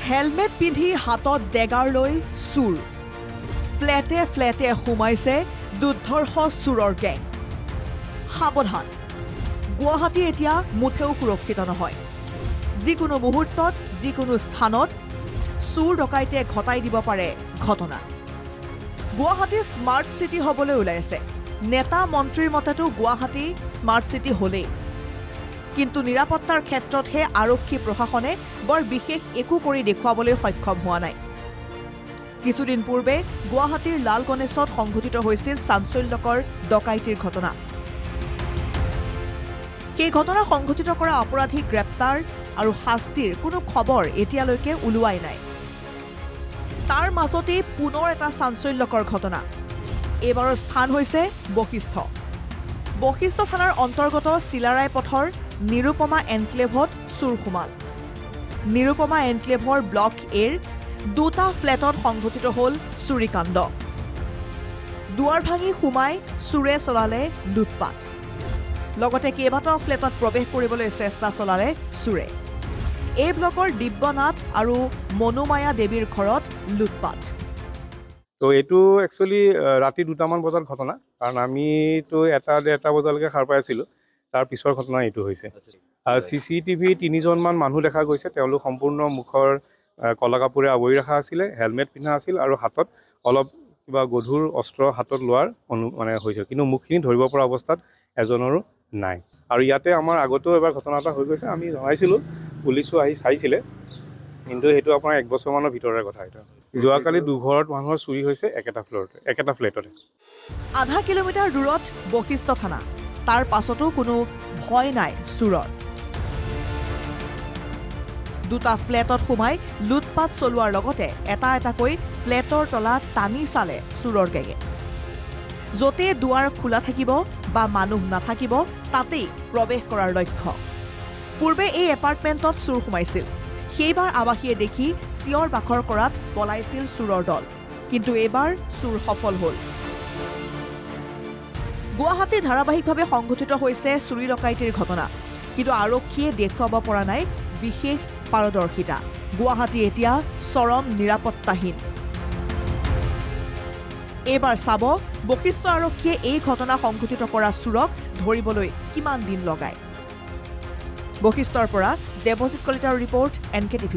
Helmet পিন্ধি হাতত dagger লৈ চুৰ ফ্লেটে ফ্লেটে সোমাইছে দুৰ্ধৰ্ষ চুৰৰ গেং সাৱধান গুৱাহাটী এতিয়া মুঠেও সুৰক্ষিত নহয় যিকোনো মুহূৰ্তত যিকোনো স্থানত চুৰ ডকাইতে ঘটাই দিব পাৰে ঘটনা গুৱাহাটী স্মাৰ্ট চিটি হ'বলৈ ওলাইছে নেতা মন্ত্ৰীৰ মতেতো গুৱাহাটী স্মাৰ্ট চিটি হ'লেই কিন্তু নিৰাপত্তাৰ ক্ষেত্ৰতহে আৰক্ষী প্ৰশাসনে বৰ বিশেষ একো কৰি দেখুৱাবলৈ সক্ষম হোৱা নাই কিছুদিন পূৰ্বে গুৱাহাটীৰ লাল গণেশত সংঘটিত হৈছিল চাঞ্চল্যকৰ ডকাইতিৰ ঘটনা সেই ঘটনা সংঘটিত কৰা অপৰাধী গ্ৰেপ্তাৰ আৰু শাস্তিৰ কোনো খবৰ এতিয়ালৈকে ওলোৱাই নাই তাৰ মাজতে পুনৰ এটা চাঞ্চল্যকৰ ঘটনা এইবাৰৰ স্থান হৈছে বশিষ্ঠ থানাৰ অন্তৰ্গত চিলাৰায় পথৰ নিৰুপমা এনক্লেভত চুৰ সোমাল নিৰুপমা এনক্লেভৰ ব্লক এৰ দুটা ফ্লেটত সংঘটিত হ'ল চুৰিকাণ্ড দুৱাৰ ভাঙি সোমাই চুৰে চলালে লুটপাট লগতে কেইবাটাও ফ্লেটত প্ৰৱেশ কৰিবলৈ চেষ্টা চলালে চুৰে এই ব্লকৰ দিব্যনাথ আৰু মনুমায়া দেৱীৰ ঘৰত লুটপাট তো এইটো একচুৱেলি ৰাতি 2টামান বজাত ঘটনা কাৰণ আমিতো 1-1:30 বজালৈকে সাৰ পাই আছিলোঁ তাৰ পিছৰ ঘটনা এইটো হৈছে CCTV 3জনমান মানুহ দেখা গৈছে তেওঁলোক সম্পূৰ্ণ মুখৰ কলা কাপোৰে আৱৰি ৰখা আছিলে হেলমেট পিন্ধা আছিল আৰু হাতত অলপ কিবা গধুৰ অস্ত্ৰ হাতত লোৱাৰ মানে হৈছে কিন্তু মুখখিনি ধৰিব পৰা অৱস্থাত এজনৰো নাই আৰু ইয়াতে আমাৰ আগতেও এবাৰ ঘটনা এটা হৈ গৈছে আমি জনাইছিলোঁ পুলিচো আহি চাইছিলে কিন্তু সেইটো আপোনাৰ 1 বছৰমানৰ ভিতৰৰে কথা এটা যোৱাকালি দুঘৰত মানুহৰ চুৰি হৈছে একেটা ফ্লেটতে আধা কিলোমিটাৰ দূৰত বশিষ্ঠ থানা তাৰ পাছতো কোনো ভয় নাই চুৰৰ দুটা ফ্লেটত সোমাই লুটপাট চলোৱাৰ লগতে এটাকৈ ফ্লেটৰ তলা টানি চালে চুৰৰ গেঙে য'তে দুৱাৰ খোলা থাকিব বা মানুহ নাথাকিব তাতেই প্ৰৱেশ কৰাৰ লক্ষ্য পূৰ্বে এই এপাৰ্টমেণ্টত চুৰ সোমাইছিল সেইবাৰ আৱাসীয়ে দেখি চিঞৰ বাখৰ কৰাত পলাইছিল চুৰৰ দল কিন্তু এইবাৰ চুৰ সফল হ'ল গুৱাহাটী ধাৰাবাহিকভাৱে সংঘটিত হৈছে চুৰি ডকাইতিৰ ঘটনা কিন্তু আৰক্ষীয়ে দেখুৱাব পৰা নাই বিশেষ পাৰদৰ্শিতা গুৱাহাটী এতিয়া চৰম নিৰাপত্তাহীন এইবাৰ চাব বশিষ্ঠ আৰক্ষীয়ে এই ঘটনা সংঘটিত কৰা চুৰক ধৰিবলৈ কিমান দিন লগায় বশিষ্ঠৰ পৰা দেৱজিৎ কলিতাৰ ৰিপৰ্ট NKTV+।